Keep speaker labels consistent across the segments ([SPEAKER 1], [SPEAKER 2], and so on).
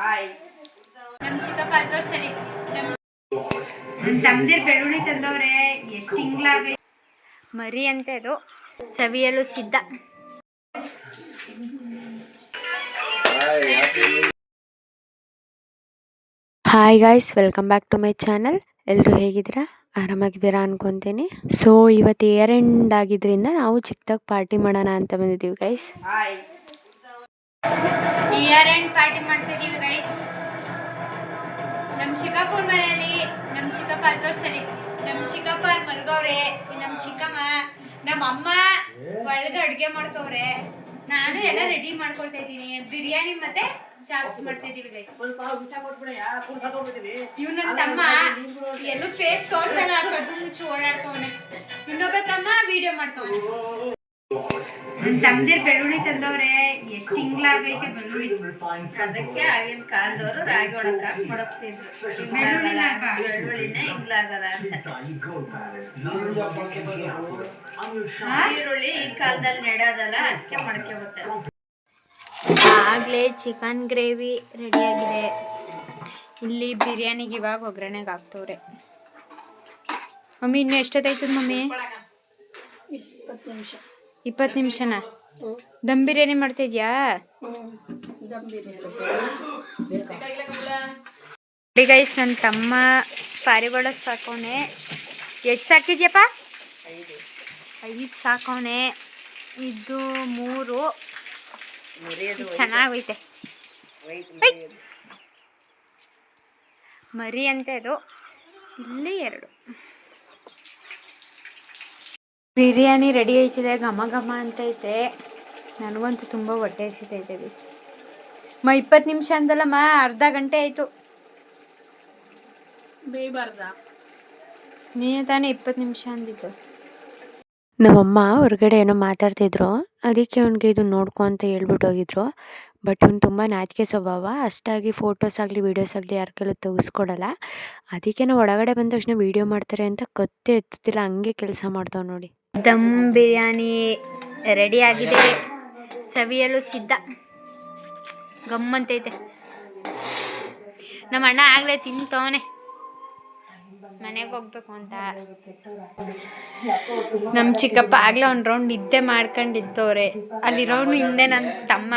[SPEAKER 1] Hi ನಮ್ಮ ಚಿಕ್ಕಪ್ಪ ತೋರ್ಸಲಿ ನಮ್ಮ ತಮ್ಮದಿರ್ ಬೆಳ್ಳುಳ್ಳಿ ತಂದವ್ರೆ ಎಷ್ಟು ಹಿಂಗ್ಲಾಗ ಮರಿ ಅಂತ ಇದು ಸವಿಯಲು ಸಿದ್ಧ.
[SPEAKER 2] Hi guys, welcome back to my channel. ಎಲ್ಲರೂ ಹೇಗಿದ್ದೀರಾ? ಆರಾಮಾಗಿದ್ದೀರಾ ಅನ್ಕೊತೀನಿ. ಸೊ ಇವತ್ತು ಇಯರ್ ಎಂಡ್ ಆಗಿದ್ರಿಂದ ನಾವು ಚಿಕ್ಕದಾಗಿ ಪಾರ್ಟಿ ಮಾಡೋಣ ಅಂತ ಬಂದಿದ್ದೀವಿ ಗೈಸ್.
[SPEAKER 1] ಇಯರ್ ಎಂಡ್ ಪಾರ್ಟಿ ಮಾಡ್ತಿದ್ದೀವಿ ಗೈಸ್. ನಮ್ಮ ಚಿಕ್ಕಪ್ಪನ ಮನೆಯಲ್ಲಿ ನಮ್ಮ ಚಿಕ್ಕಪ್ಪ ತೋರ್ಸಲಿ ನಮ್ಮ ಚಿಕ್ಕಪ್ಪ ಮಲ್ಗವ್ರೆ, ನಮ್ಮ ಚಿಕ್ಕಮ್ಮ ನಮ್ಮ ಅಮ್ಮ ಒಳಗೆ ಅಡುಗೆ ಮಾಡ್ತವ್ರೆ, ನಾನು ಎಲ್ಲ ರೆಡಿ ಮಾಡ್ಕೊಳ್ತಾ ಇದ್ದೀನಿ. ಬಿರಿಯಾನಿ ಮತ್ತೆ ಚಾಪ್ಸ್ ಮಾಡ್ತಾ ಇದೀವಿ ಗೈಸ್. ಇವ್ ನನ್ನ ತಮ್ಮ ಎಲ್ಲೂ ಫೇಸ್ ತೋರ್ಸಲ್ಲ, ಕದ್ದು ಮುಚ್ಚಿ ಓಡಾಡ್ತವನೆ. ಇನ್ನೊಬ್ಬ ತಮ್ಮ ವಿಡಿಯೋ ಮಾಡ್ತವನೆ. ನನ್ನ ತಮ್ಮದಿರ್ ಬೆಳ್ಳುಳ್ಳಿ ತಂದವ್ರೆ ಎಷ್ಟು ಹಿಂಗ್ಲಾಗೈತೆ ಬೆಳ್ಳುಳ್ಳಿ. ಅದಕ್ಕೆ ಆಗಿನ ಕಾಲದವರು ರಾಗಿ ಒಳಕ ಕೊಡಕ್ತಿದ್ರು, ಬೆಳ್ಳುಳ್ಳಿನ ಹಿಂಗ್ಲಾಗದ ಅಂತ. ಈರುಳ್ಳಿ ಈ ಕಾಲದಲ್ಲಿ ನೆಡೋದಲ್ಲ, ಅದಕ್ಕೆ ಮಡಕೆ ಬರ್ತೇವೆ.
[SPEAKER 2] ಆಗಲೇ ಚಿಕನ್ ಗ್ರೇವಿ ರೆಡಿಯಾಗಿದೆ. ಇಲ್ಲಿ ಬಿರಿಯಾನಿಗೆ ಇವಾಗ ಒಗ್ಗರಣೆಗೆ ಹಾಕ್ತವ್ರೆ. ಮಮ್ಮಿ ಇನ್ನು ಎಷ್ಟೊತ್ತಾಯ್ತದ ಮಮ್ಮಿ? 20 ನಿಮಿಷನಾ? ದಮ್ ಬಿರಿಯಾನಿ ಮಾಡ್ತಿದ್ಯಾ? ಗೈಸ್, ನನ್ನ ತಮ್ಮ ಪಾರಿವಾಳ ಸಾಕೋನೆ. ಎಷ್ಟು ಸಾಕಿದ್ಯಪ್ಪ? 5 ಸಾಕೋನೆ. ಇದು 3 ಚೆನ್ನಾಗೈತೆ. ಮರಿ ಅಂತ ಇದು. ಇಲ್ಲಿ 2 ಬಿರಿಯಾನಿ ರೆಡಿ ಆಯ್ತಿದೆ. ಘಮ ಘಮ ಅಂತೈತೆ. ನನಗಂತೂ ತುಂಬ ಹೊಟ್ಟೆ ಹಸಿತೈತೆ ಬಿಸಿ. 20 ನಿಮಿಷ ಅಂದಲ್ಲಮ್ಮ, ಅರ್ಧ ಗಂಟೆ ಆಯಿತು. ನೀನು ತಾನೇ 20 ನಿಮಿಷ ಅಂದಿದ್ದು. ನಮ್ಮಮ್ಮ ಹೊರಗಡೆ ಏನೋ ಮಾತಾಡ್ತಿದ್ರು, ಅದಕ್ಕೆ ಅವ್ನಿಗೆ ಇದು ನೋಡ್ಕೊ ಅಂತ ಹೇಳ್ಬಿಟ್ಟು ಹೋಗಿದ್ರು. ಬಟ್ ಅವ್ನು ತುಂಬ ನಾಚಿಕೆ ಸ್ವಭಾವ, ಅಷ್ಟಾಗಿ ಫೋಟೋಸ್ ಆಗಲಿ ವೀಡಿಯೋಸ್ ಆಗಲಿ ಯಾರ ಕೈಲೂ ತೆಗೆಸ್ಕೊಡಲ್ಲ. ಅದಕ್ಕೆ ನಾವು ಒಳಗಡೆ ಬಂದ ತಕ್ಷಣ ವೀಡಿಯೋ ಮಾಡ್ತಾರೆ ಅಂತ ಕತ್ತೆ ಎತ್ತುತ್ತಿಲ್ಲ, ಹಂಗೆ ಕೆಲಸ ಮಾಡ್ತಾವೆ ನೋಡಿ. ದಮ್ ಬಿರಿಯಾನಿ ರೆಡಿ ಆಗಿದೆ, ಸವಿಯಲು ಸಿದ್ಧ. ಗಮ್ಮಂತೈತೆ. ನಮ್ಮ ಅಣ್ಣ ಆಗಲೇ ತಿಂತವನೆ, ಮನೆಗೆ ಹೋಗ್ಬೇಕು ಅಂತ. ನಮ್ಮ ಚಿಕ್ಕಪ್ಪ ಆಗಲೇ ಒಂದು ರೌಂಡ್ ನಿದ್ದೆ ಮಾಡ್ಕೊಂಡಿದ್ದವ್ರೆ. ಅಲ್ಲಿರೋನು ಹಿಂದೆ ನನ್ನ ತಮ್ಮ,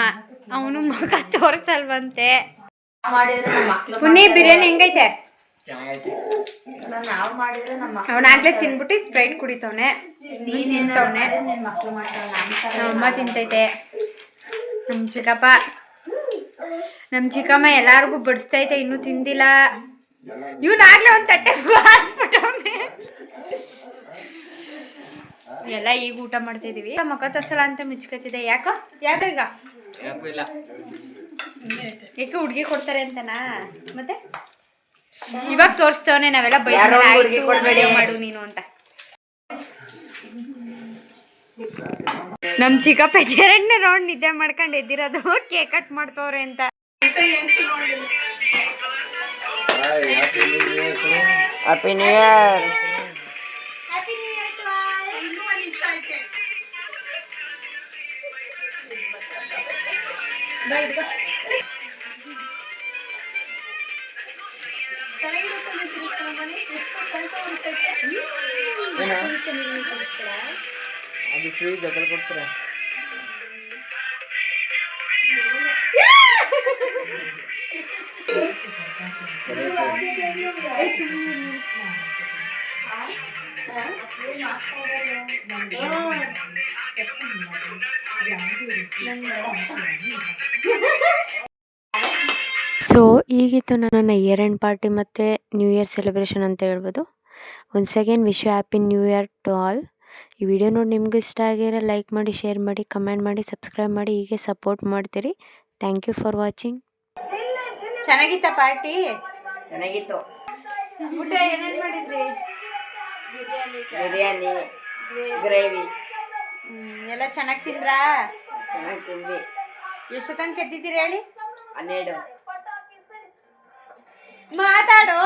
[SPEAKER 2] ಅವನು ಮಗ ತೋರ್ಸಲ್ವಂತೆ. ಪುನಿ ಬಿರಿಯಾನಿ ಹೆಂಗೈತೆ? ಅವನಾಗ್ಲೇ ತಿನ್ಬಿಟ್ಟು ಸ್ಪ್ರೈಟ್ ಕುಡಿತವನೆ, ತಿಂತವನೆ. ನಮ್ಮಮ್ಮ ತಿಂತೈತೆ. ನಮ್ಮ ಚಿಕ್ಕಮ್ಮ ಎಲ್ಲಾರ್ಗು ಬಡಿಸ್ತೈತೆ, ಇನ್ನೂ ತಿಂದಿಲ್ಲ. ಇವನಾಗ್ಲೇ ಒಂದು ತಟ್ಟೆ ಬಾರಿಸ್ಬಿಟ್ಟವನೆ. ಎಲ್ಲ ಈಗ ಊಟ ಮಾಡ್ತಾ ಇದೀವಿ. ಮಕ್ಕ ತರ್ಸಲ್ಲ ಅಂತ ಮಿಚ್ಕತ್ತಿದೆ. ಯಾಕೋ ಈಗ ಯಾಕೆ ಹುಡುಗಿ ಕೊಡ್ತಾರೆ ಅಂತನಾ? ಮತ್ತೆ ಇವಾಗ ತೋರಿಸ್ತವನೆ, ನಾವೆಲ್ಲ ಬೈಕ್ ಮಾಡು ನೀನು ಅಂತ. ನಮ್ ಚಿಕ್ಕಪ್ಪ 2ನೇ ರೌಂಡ್ ನಿದ್ದೆ ಮಾಡ್ಕೊಂಡು ಎದ್ದಿರೋದು, ಕೇಕ್ ಕಟ್ ಮಾಡ್ತವ್ರೆ ಅಂತ. Happy new year. ಅದು ಫ್ರೀ ಜಗಲ್ ಕೊಡ್ತಾರೆ. ಸೊ ಈಗಿತ್ತು ನನ್ನ ಇಯರ್ ಎಂಡ್ ಪಾರ್ಟಿ ಮತ್ತು ನ್ಯೂ ಇಯರ್ ಸೆಲೆಬ್ರೇಷನ್ ಅಂತ ಹೇಳ್ಬೋದು. Once again wish you happy new year to all. ಈ ವಿಡಿಯೋ ನೋಡಿ ನಿಮ್ಗೆ ಇಷ್ಟ ಆಗಿರೋ ಲೈಕ್ ಮಾಡಿ, ಶೇರ್ ಮಾಡಿ, ಕಮೆಂಟ್ ಮಾಡಿ, ಸಬ್ಸ್ಕ್ರೈಬ್ ಮಾಡಿ, ಹೀಗೆ ಸಪೋರ್ಟ್ ಮಾಡ್ತೀರಿ. Thank you for watching.
[SPEAKER 1] ಚೆನ್ನಾಗಿತ್ತ ಪಾರ್ಟಿ?
[SPEAKER 3] ಚೆನ್ನಾಗಿತ್ತು.
[SPEAKER 1] ಊಟ ಏನೇನು ಮಾಡಿದ್ರಿ?
[SPEAKER 3] ಬಿರಿಯಾನಿ, ಗ್ರೇವಿ
[SPEAKER 1] ಎಲ್ಲ ಚೆನ್ನಾಗಿ ತಿಂದ್ರಾ?
[SPEAKER 3] ಚೆನ್ನಾಗಿ ತಿಂದ್ವಿ.
[SPEAKER 1] ಎಷ್ಟು ತನಕ ಎದ್ದಿದ್ದೀರಿ ಹೇಳಿ?
[SPEAKER 3] 12.
[SPEAKER 1] ಮಾತಾಡು.